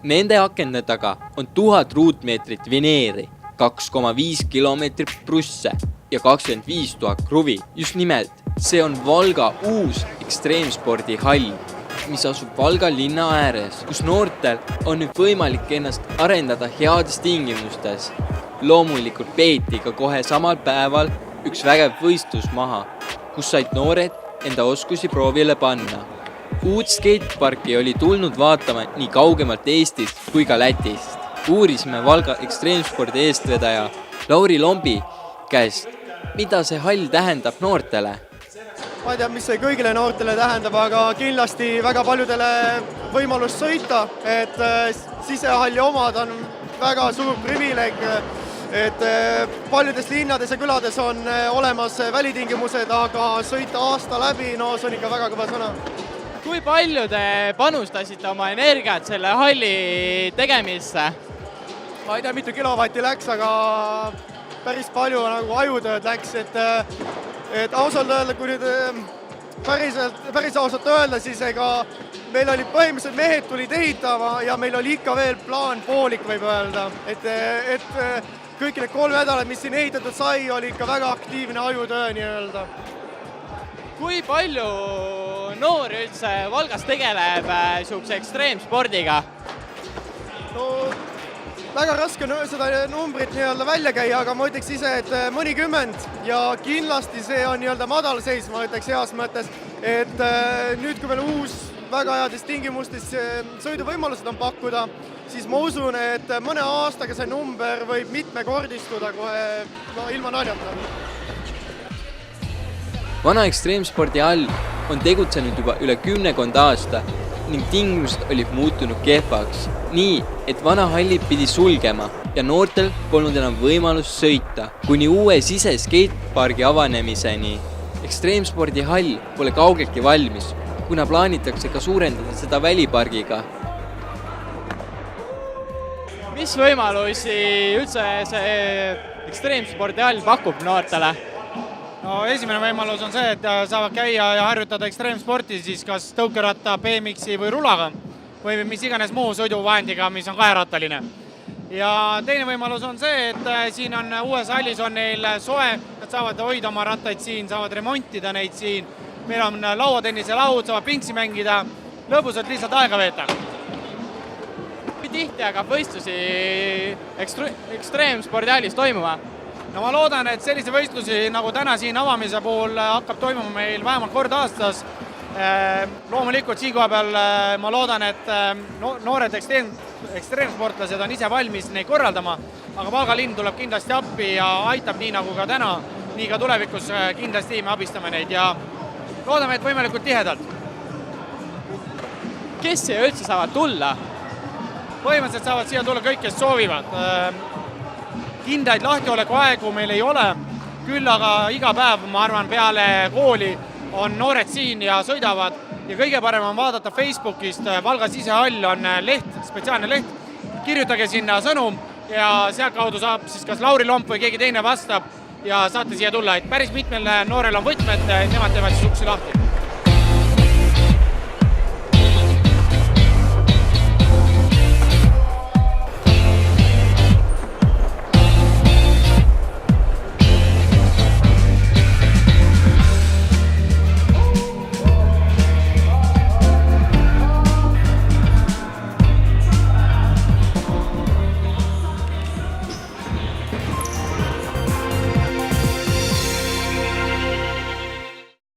Nende akende taga on 1000 ruutmeetrit veneeri, 2,5 kilomeetrit prusse ja 25 000 kruvi. Just nimelt, see on Valga uus ekstreemspordihall, mis asub Valga linna ääres, kus noortel on nüüd võimalik ennast arendada heades tingimustes. Loomulikult peeti ka kohe samal päeval üks vägev võistlus maha, kus said noored enda oskusi proovile panna. Uut skateparki oli tulnud vaatama nii kaugemalt Eestist kui ka Lätist. Uurisime Valga ekstreemspordi eestvedaja Lauri Lombi käest, mida see hall tähendab noortele. Ma ei tea, mis see kõigile noortele tähendab, aga kindlasti väga paljudele võimalus sõita, et sisehalli omad on väga suur privileeg, et paljudes linnades ja külades on olemas välitingimused, aga sõita aasta läbi, no see on ikka väga kõva sõna. Kui palju te panustasite oma energiat selle halli tegemisse? Ma ei tea, mitu kilovatti läks, aga päris palju nagu ajutööd läks, et ausalt öelda, kui nüüd päris ausalt öelda, siis ega meil oli põhimõtteliselt mehed tulid ehitama ja meil oli ikka veel plaan poolik, võib öelda, et kõik need 3 nädalat, mis siin ehitatud sai, oli ikka väga aktiivne ajutöö nii-öelda. Kui palju noori üldse Valgas tegeleb sihukese ekstreemspordiga? No, väga raske seda numbrit nii-öelda välja käia, aga ma ütleks ise, et mõnikümmend ja kindlasti see on nii-öelda madal seis, ma ütleks heas mõttes, et nüüd, kui meil uus väga heades tingimustes sõiduvõimalused on pakkuda, siis ma usun, et mõne aastaga see number võib mitmekordistuda kohe ilma naljata. Vana ekstreemspordi all on tegutsenud juba üle 10 aasta ning tingimused olid muutunud kehvaks. Nii, et vana halli pidi sulgema ja noortel polnud enam võimalus sõita kuni uue skatepargi avanemiseni. Ekstreemspordi hall pole kaugeltki valmis, kuna plaanitakse ka suurendada seda välipargiga. Mis võimalusi üldse see ekstreemspordi hall pakub noortele? No, esimene võimalus on see, et saavad käia ja harjutada ekstreemsporti siis kas tõukeratta, BMX-i või rulaga või mis iganes muu sõiduvahendiga, mis on kaherattaline. Ja teine võimalus on see, et siin on uues hallis on neil soe, nad saavad hoida oma rattaid siin, saavad remontida neid siin. Meil on lauatennise laud, saavad pingsi mängida, lõbusalt lihtsalt aega veeta. Kui tihti hakkab võistlusi ekstreemspordi hallis toimuma? No ma loodan, et sellise võistlusi nagu täna siin avamise puhul hakkab toimuma meil vähemalt kord aastas. Loomulikult siin koha peal ma loodan, et noored ekstreemsportlased on ise valmis neid korraldama, aga Valga linn tuleb kindlasti appi ja aitab nii nagu ka täna, nii ka tulevikus kindlasti me abistame neid ja loodame, et võimalikult tihedalt. Kes siia üldse saavad tulla? Põhimõtteliselt saavad siia tulla kõik, kes soovivad. Kindaid lahtioleku aegu meil ei ole, küll aga iga päev, ma arvan, peale kooli on noored siin ja sõidavad ja kõige parem on vaadata Facebookist, Valga sisehall on leht, spetsiaalne leht, kirjutage sinna sõnum ja sealt kaudu saab siis kas Lauri Lomp või keegi teine vastab ja saate siia tulla, et päris mitmel noorel on võtmed, nemad teevad siis uksi lahti.